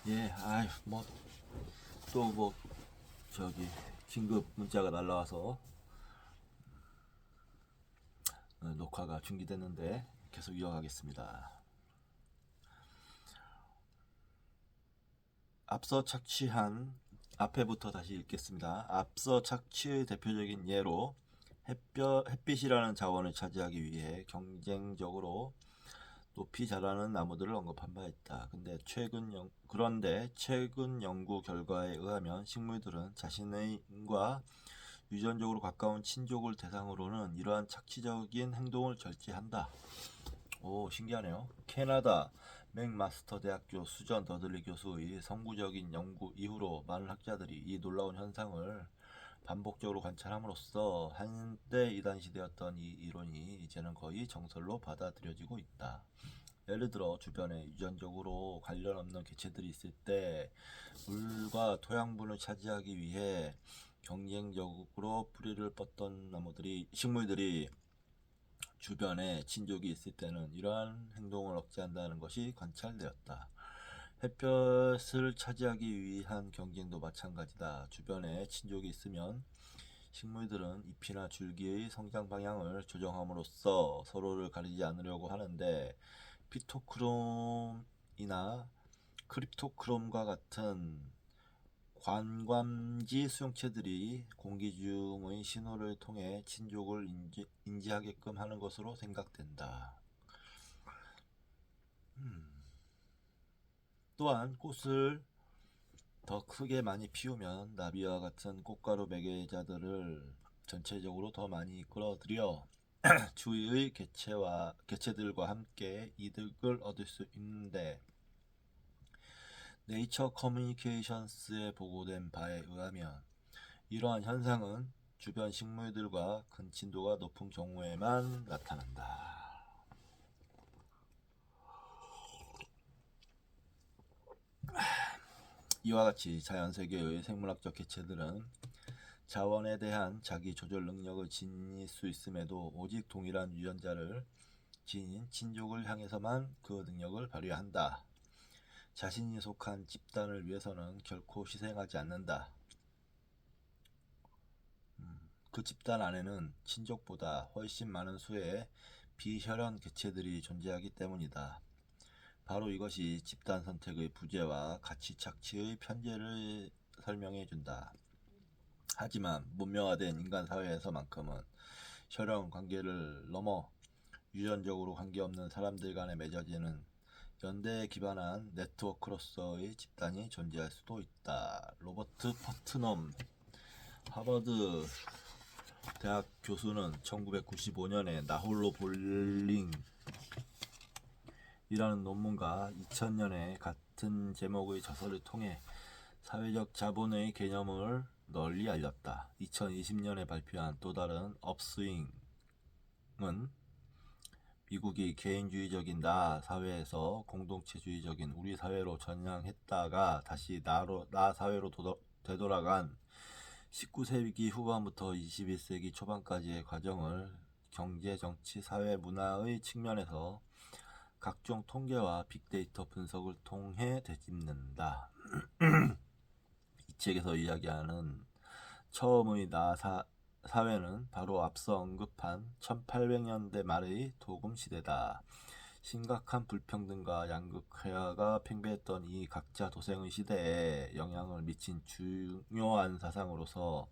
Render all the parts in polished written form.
예, 아유, 또 저기, 긴급 문자가 날라와서, 녹화가 중지됐는데, 계속 이어가겠습니다. 앞서 착취한, 앞에부터 다시 읽겠습니다. 앞서 착취의 대표적인 예로, 햇빛이라는 자원을 차지하기 위해 경쟁적으로 높이 자라는 나무들을 언급한 바 있다. 그런데 최근 연구 결과에 의하면 식물들은 자신과 유전적으로 가까운 친족을 대상으로는 이러한 착취적인 행동을 절제한다. 오, 신기하네요. 캐나다 맥마스터 대학교 수전 더들리 교수의 선구적인 연구 이후로 많은 학자들이 이 놀라운 현상을 반복적으로 관찰함으로써 한때 이단시되었던 이 이론이 이제는 거의 정설로 받아들여지고 있다. 예를 들어 주변에 유전적으로 관련 없는 개체들이 있을 때 물과 토양분을 차지하기 위해 경쟁적으로 뿌리를 뻗던 식물들이 주변에 친족이 있을 때는 이러한 행동을 억제한다는 것이 관찰되었다. 햇볕을 차지하기 위한 경쟁도 마찬가지다. 주변에 친족이 있으면 식물들은 잎이나 줄기의 성장 방향을 조정함으로써 서로를 가리지 않으려고 하는데, 피토크롬이나 크립토크롬과 같은 관광지 수용체들이 공기 중의 신호를 통해 친족을 인지하게끔 하는 것으로 생각된다. 또한 꽃을 더 크게 많이 피우면 나비와 같은 꽃가루 매개자들을 전체적으로 더 많이 끌어들여 주위의 개체들과 함께 이득을 얻을 수 있는데, 네이처 커뮤니케이션스에 보고된 바에 의하면 이러한 현상은 주변 식물들과 근친도가 높은 경우에만 나타난다. 이와 같이 자연세계의 생물학적 개체들은 자원에 대한 자기 조절 능력을 지닐 수 있음에도 오직 동일한 유전자를 지닌 친족을 향해서만 그 능력을 발휘한다. 자신이 속한 집단을 위해서는 결코 희생하지 않는다. 그 집단 안에는 친족보다 훨씬 많은 수의 비혈연 개체들이 존재하기 때문이다. 바로 이것이 집단 선택의 부재와 가치 착취의 편제를 설명해 준다. 하지만 문명화된 인간 사회에서만큼은 혈연 관계를 넘어 유전적으로 관계없는 사람들 간에 맺어지는 연대에 기반한 네트워크로서의 집단이 존재할 수도 있다. 로버트 퍼트넘 하버드 대학 교수는 1995년에 나홀로 볼링이라는 논문과 2000년에 같은 제목의 저서를 통해 사회적 자본의 개념을 널리 알렸다. 2020년에 발표한 또 다른 업스윙은 미국이 개인주의적인 나 사회에서 공동체주의적인 우리 사회로 전향했다가 다시 나 사회로 되돌아간 19세기 후반부터 21세기 초반까지의 과정을 경제, 정치, 사회, 문화의 측면에서 각종 통계와 빅데이터 분석을 통해 되짚는다. 이 책에서 이야기하는 처음의 사회는 바로 앞서 언급한 1800년대 말의 도금 시대다. 심각한 불평등과 양극화가 팽배했던 이 각자 도생의 시대에 영향을 미친 중요한 사상으로서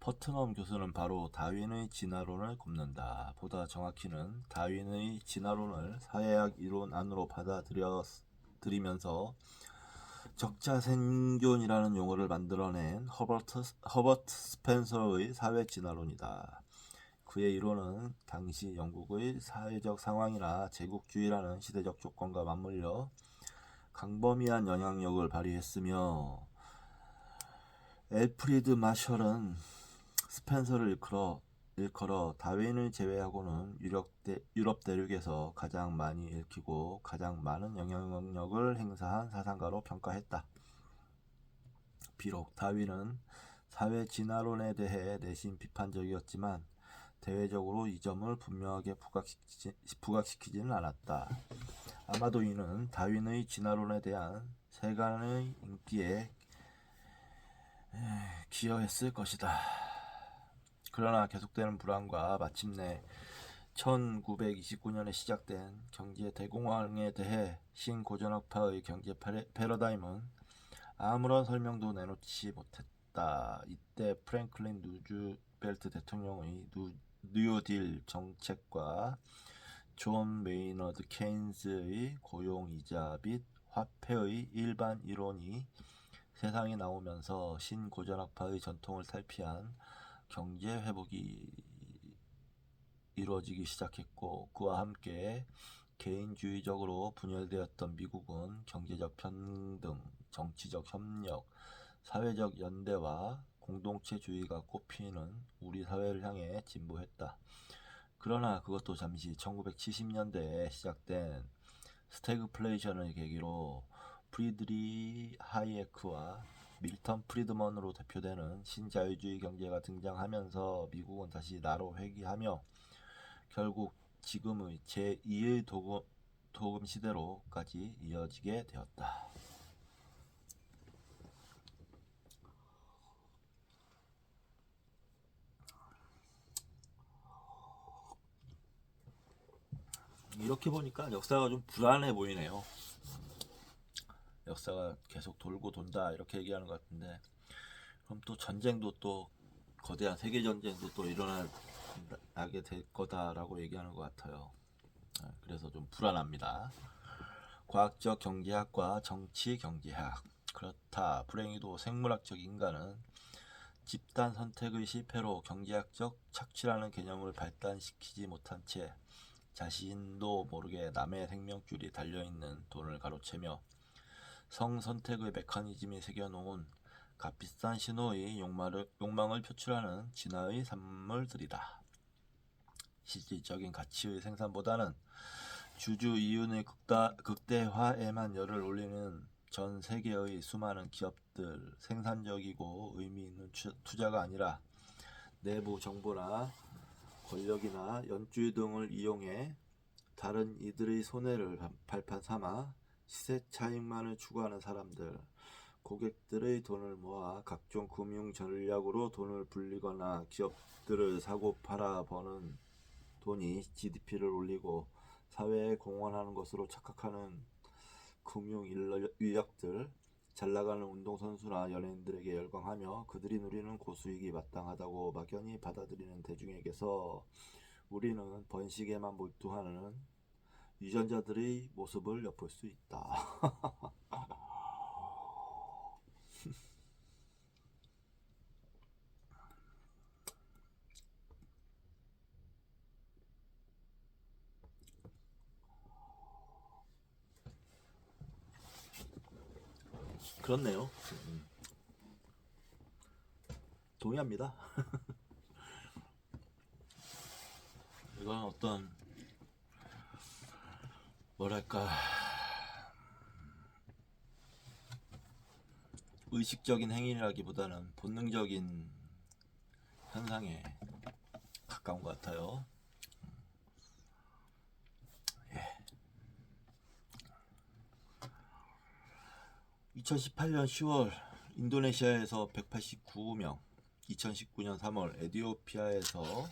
퍼트넘 교수는 바로 다윈의 진화론을 꼽는다. 보다 정확히는 다윈의 진화론을 사회학 이론 안으로 받아들이면서 적자생존이라는 용어를 만들어낸 허버트 스펜서의 사회 진화론이다. 그의 이론은 당시 영국의 사회적 상황이나 제국주의라는 시대적 조건과 맞물려 강범위한 영향력을 발휘했으며, 엘프리드 마셜은 스펜서를 일컬어 다윈을 제외하고는 유럽 대륙에서 가장 많이 읽히고 가장 많은 영향력을 행사한 사상가로 평가했다. 비록 다윈은 사회 진화론에 대해 내심 비판적이었지만 대외적으로 이 점을 분명하게 부각시키지는 않았다. 아마도 이는 다윈의 진화론에 대한 세간의 인기에 기여했을 것이다. 그러나 계속되는 불안과 마침내 1929년에 시작된 경제 대공황에 대해 신고전학파의 경제 패러다임은 아무런 설명도 내놓지 못했다. 이때 프랭클린 루즈벨트 대통령의 뉴딜 정책과 존 메이너드 케인즈의 고용이자 및 화폐의 일반 이론이 세상에 나오면서 신고전학파의 전통을 탈피한 경제 회복이 이루어지기 시작했고, 그와 함께 개인주의적으로 분열되었던 미국은 경제적 평등, 정치적 협력, 사회적 연대와 공동체주의가 꽃피는 우리 사회를 향해 진보했다. 그러나 그것도 잠시 1970년대에 시작된 스태그플레이션을 계기로 프리드리 하이에크와 밀턴 프리드먼으로 대표되는 신자유주의 경제가 등장하면서 미국은 다시 나로 회귀하며 결국 지금의 제2의 도금 시대로까지 이어지게 되었다. 이렇게 보니까 역사가 좀 불안해 보이네요. 역사가 계속 돌고 돈다 이렇게 얘기하는 것 같은데, 그럼 또 전쟁도 또 거대한 세계 전쟁도 또 일어나게 될 거다라고 얘기하는 것 같아요. 그래서 좀 불안합니다. 과학적 경제학과 정치 경제학. 그렇다. 불행히도 생물학적 인간은 집단 선택의 실패로 경제학적 착취라는 개념을 발달시키지 못한 채 자신도 모르게 남의 생명줄이 달려있는 돈을 가로채며 성선택의 메커니즘이 새겨놓은 값비싼 신호의 욕망을 표출하는 진화의 산물들이다. 실질적인 가치의 생산보다는 주주 이윤의 극대화에만 열을 올리는 전 세계의 수많은 기업들, 생산적이고 의미 있는 투자가 아니라 내부 정보나 권력이나 연주의 등을 이용해 다른 이들의 손해를 발판 삼아 시세 차익만을 추구하는 사람들, 고객들의 돈을 모아 각종 금융 전략으로 돈을 불리거나 기업들을 사고 팔아 버는 돈이 GDP를 올리고 사회에 공헌하는 것으로 착각하는 금융 인력들, 잘나가는 운동선수나 연예인들에게 열광하며 그들이 누리는 고수익이 마땅하다고 막연히 받아들이는 대중에게서 우리는 번식에만 몰두하는 유전자들의 모습을 엿볼 수 있다. 그렇네요. 동의합니다. 이건 어떤 뭐랄까 의식적인 행위라기보다는 본능적인 현상에 가까운 것 같아요. 2018년 10월 인도네시아에서 189명, 2019년 3월 에티오피아에서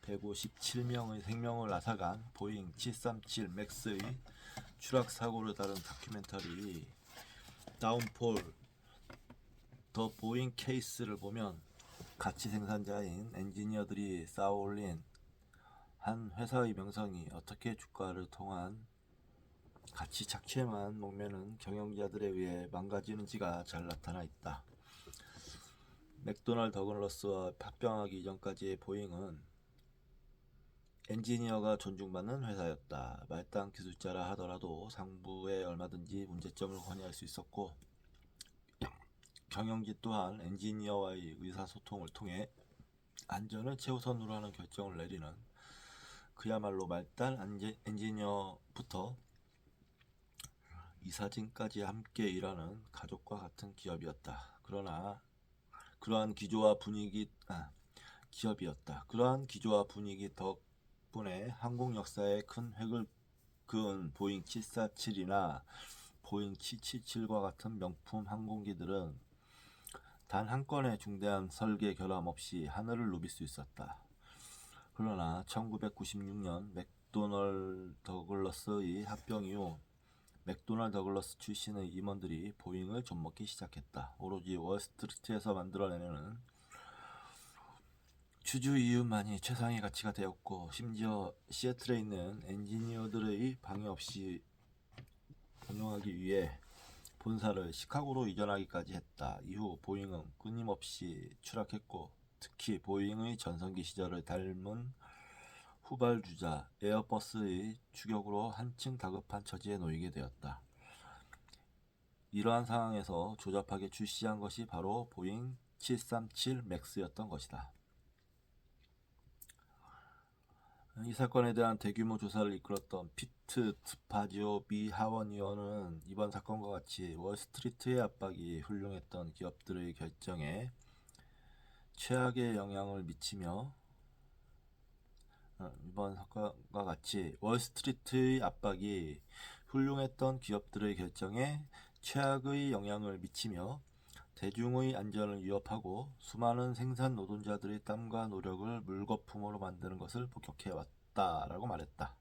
157명의 생명을 앗아간 보잉 737 맥스의 추락 사고를 다룬 다큐멘터리 다운폴 더 보잉 케이스를 보면 가치 생산자인 엔지니어들이 쌓아올린 한 회사의 명성이 어떻게 주가를 통한 가치 착취에만 목매는 경영자들에 의해 망가지는지가 잘 나타나 있다. 맥도널드 더글러스와 합병하기 이전까지의 보잉은 엔지니어가 존중받는 회사였다. 말단 기술자라 하더라도 상부에 얼마든지 문제점을 건의할 수 있었고, 경영진 또한 엔지니어와의 의사소통을 통해 안전을 최우선으로 하는 결정을 내리는 그야말로 말단 엔지니어부터 이사진까지 함께 일하는 가족과 같은 기업이었다. 그러한 기조와 분위기 덕분에 한국 역사에 큰 획을 그은 보잉 747이나 보잉 777과 같은 명품 항공기들은 단 한 건의 중대한 설계 결함 없이 하늘을 누빌 수 있었다. 그러나 1996년 맥도널 더글러스의 합병 이후 맥도널 더글러스 출신의 임원들이 보잉을 좀먹기 시작했다. 오로지 월스트리트에서 만들어내는 주주 이윤만이 최상의 가치가 되었고, 심지어 시애틀에 있는 엔지니어들의 방해 없이 운영하기 위해 본사를 시카고로 이전하기까지 했다. 이후 보잉은 끊임없이 추락했고, 특히 보잉의 전성기 시절을 닮은 후발주자 에어버스의 추격으로 한층 다급한 처지에 놓이게 되었다. 이러한 상황에서 조잡하게 출시한 것이 바로 보잉 737 맥스였던 것이다. 이 사건에 대한 대규모 조사를 이끌었던 피트 드파지오 미 하원 의원은 이번 사건과 같이 월스트리트의 압박이 훌륭했던 기업들의 결정에 최악의 영향을 미치며 이번 사건과 같이 월스트리트의 압박이 훌륭했던 기업들의 결정에 최악의 영향을 미치며 대중의 안전을 위협하고 수많은 생산 노동자들의 땀과 노력을 물거품으로 만드는 것을 목격해왔다라고 말했다.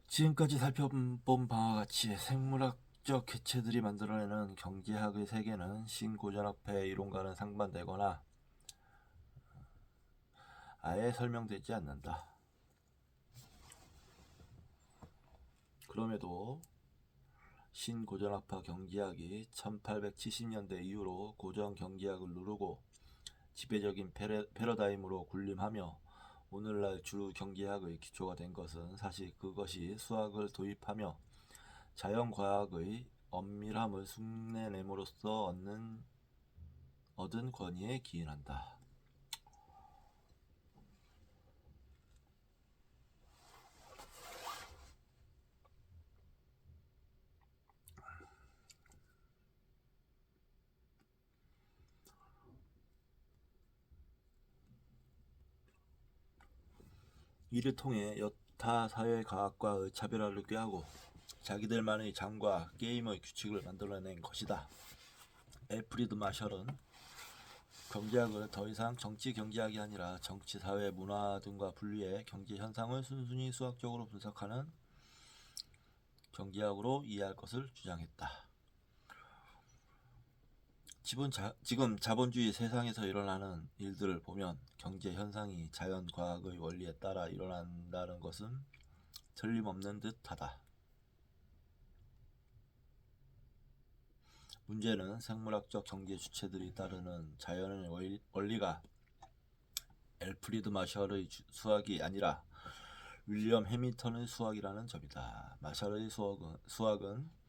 지금까지 살펴본 바와 같이 생물학적 개체들이 만들어내는 경제학의 세계는 신고전학파의 이론과는 상반되거나 아예 설명되지 않는다. 그럼에도 신고전학파 경제학이 1870년대 이후로 고전 경제학을 누르고 지배적인 패러다임으로 군림하며 오늘날 주 경제학의 기초가 된 것은 사실 그것이 수학을 도입하며 자연과학의 엄밀함을 흉내냄으로써 얻은 권위에 기인한다. 이를 통해 여타 사회과학과의 차별화를 꾀하고 자기들만의 장과 게임의 규칙을 만들어낸 것이다. 엘프리드 마셜은 경제학을 더 이상 정치 경제학이 아니라 정치, 사회, 문화 등과 분리해 경제 현상을 순순히 수학적으로 분석하는 경제학으로 이해할 것을 주장했다. 지금 자본주의 세상에서 일어나는 일들을 보면 경제 현상이 자연과학의 원리에 따라 일어난다는 것은 틀림없는 듯하다. 문제는 생물학적 경제 주체들이 따르는 자연의 원리가 엘프리드 마셜의 수학이 아니라 윌리엄 해밀턴의 수학이라는 점이다. 마셜의 수학은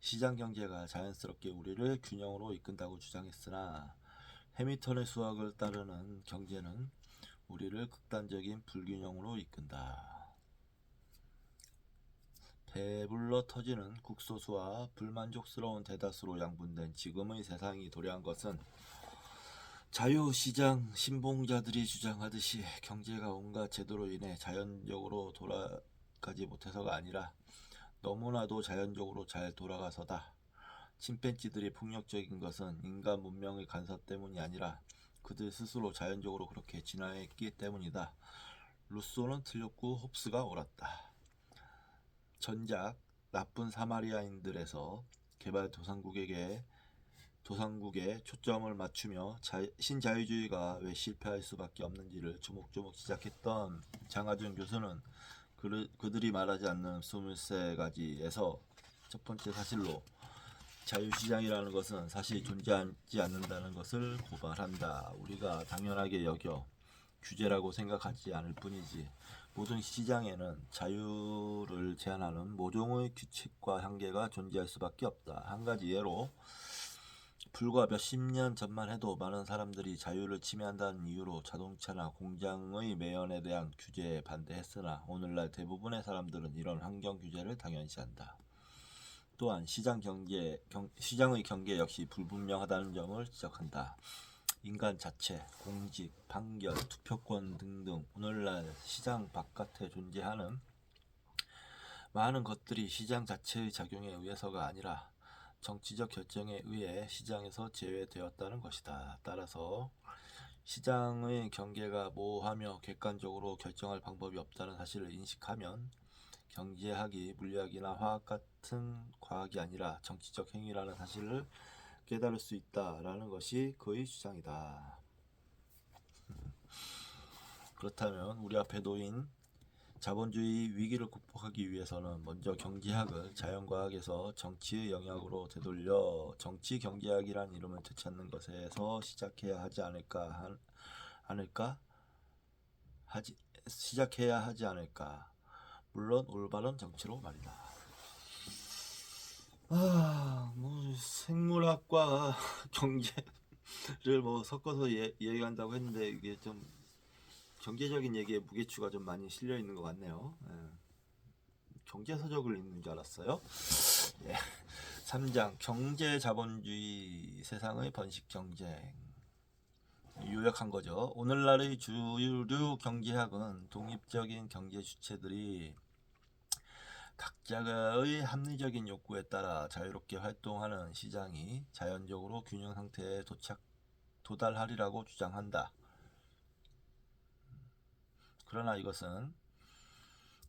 시장 경제가 자연스럽게 우리를 균형으로 이끈다고 주장했으나 해밀턴의 수학을 따르는 경제는 우리를 극단적인 불균형으로 이끈다. 배불러 터지는 국소수와 불만족스러운 대다수로 양분된 지금의 세상이 도래한 것은 자유시장 신봉자들이 주장하듯이 경제가 온갖 제도로 인해 자연적으로 돌아가지 못해서가 아니라 너무나도 자연적으로 잘 돌아가서다. 침팬지들이 폭력적인 것은 인간 문명의 간섭 때문이 아니라 그들 스스로 자연적으로 그렇게 진화했기 때문이다. 루소는 틀렸고 홉스가 옳았다. 전작 나쁜 사마리아인들에서 개발도상국에 초점을 맞추며 신자유주의가 왜 실패할 수밖에 없는지를 조목조목 시작했던 장하준 교수는 그들이 말하지 않는 23가지에서 첫 번째 사실로 자유시장이라는 것은 사실 존재하지 않는다는 것을 고발한다. 우리가 당연하게 여겨 규제라고 생각하지 않을 뿐이지 모든 시장에는 자유를 제한하는 모종의 규칙과 한계가 존재할 수밖에 없다. 한 가지 예로 불과 몇십 년 전만 해도 많은 사람들이 자유를 침해한다는 이유로 자동차나 공장의 매연에 대한 규제에 반대했으나 오늘날 대부분의 사람들은 이런 환경 규제를 당연시한다. 또한 시장의 경계 역시 불분명하다는 점을 지적한다. 인간 자체, 공직, 판결, 투표권 등등 오늘날 시장 바깥에 존재하는 많은 것들이 시장 자체의 작용에 의해서가 아니라 정치적 결정에 의해 시장에서 제외되었다는 것이다. 따라서 시장의 경계가 모호하며 객관적으로 결정할 방법이 없다는 사실을 인식하면 경제학이 물리학이나 화학 같은 과학이 아니라 정치적 행위라는 사실을 깨달을 수 있다라는 것이 그의 주장이다. 그렇다면 우리 앞에 놓인 자본주의 위기를 극복하기 위해서는 먼저 경제학을 자연과학에서 정치의 영역으로 되돌려 정치 경제학이란 이름을 되찾는 것에서 시작해야 하지 않을까 시작해야 하지 않을까. 물론 올바른 정치로 말이다. 뭐 생물학과 경제를 뭐 섞어서 얘기한다고 했는데 이게 좀 경제적인 얘기에 무게추가 좀 많이 실려 있는 것 같네요. 경제서적을 읽는 줄 알았어요. 3장 경제 자본주의 세상의 번식 경쟁. 요약한 거죠. 오늘날의 주류 경제학은 독립적인 경제 주체들이 각자의 합리적인 욕구에 따라 자유롭게 활동하는 시장이 자연적으로 균형 상태에 도달하리라고 주장한다. 그러나 이것은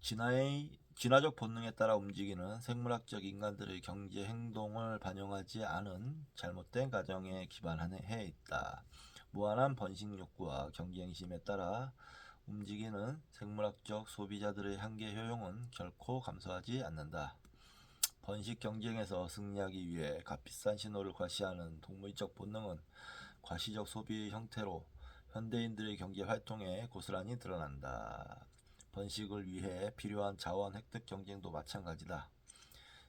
진화적 본능에 따라 움직이는 생물학적 인간들의 경제 행동을 반영하지 않은 잘못된 가정에 기반해 있다. 무한한 번식 욕구와 경쟁심에 따라 움직이는 생물학적 소비자들의 한계 효용은 결코 감소하지 않는다. 번식 경쟁에서 승리하기 위해 값비싼 신호를 과시하는 동물적 본능은 과시적 소비의 형태로 현대인들의 경제 활동에 고스란히 드러난다. 번식을 위해 필요한 자원 획득 경쟁도 마찬가지다.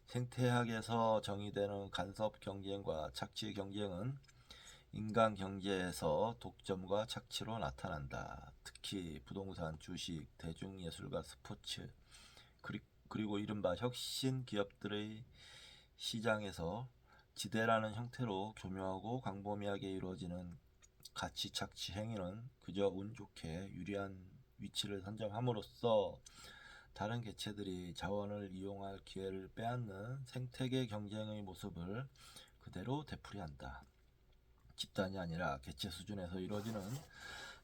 생태학에서 정의되는 간섭 경쟁과 착취 경쟁은 인간 경제에서 독점과 착취로 나타난다. 특히 부동산, 주식, 대중예술과 스포츠, 그리고 이른바 혁신 기업들의 시장에서 지대라는 형태로 교묘하고 광범위하게 이루어지는 가치 착취 행위는 그저 운 좋게 유리한 위치를 선점함으로써 다른 개체들이 자원을 이용할 기회를 빼앗는 생태계 경쟁의 모습을 그대로 되풀이한다. 집단이 아니라 개체 수준에서 이루어지는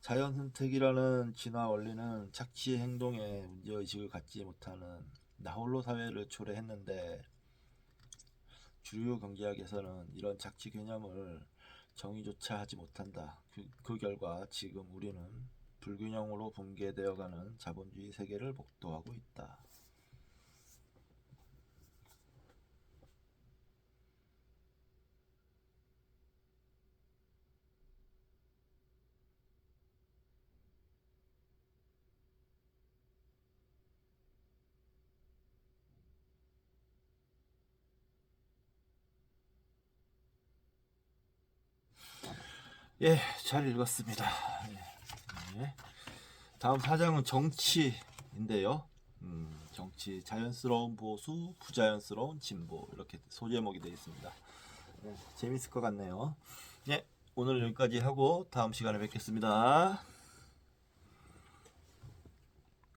자연 선택이라는 진화 원리는 착취 행동에 문제의식을 갖지 못하는 나홀로 사회를 초래했는데 주류 경제학에서는 이런 착취 개념을 정의조차 하지 못한다. 그 결과 지금 우리는 불균형으로 붕괴되어가는 자본주의 세계를 목도하고 있다. 잘 읽었습니다. 다음 4장은 정치인데요. 정치, 자연스러운 보수, 부자연스러운 진보, 이렇게 소제목이 되어 있습니다. 재밌을 것 같네요. 오늘 여기까지 하고 다음 시간에 뵙겠습니다.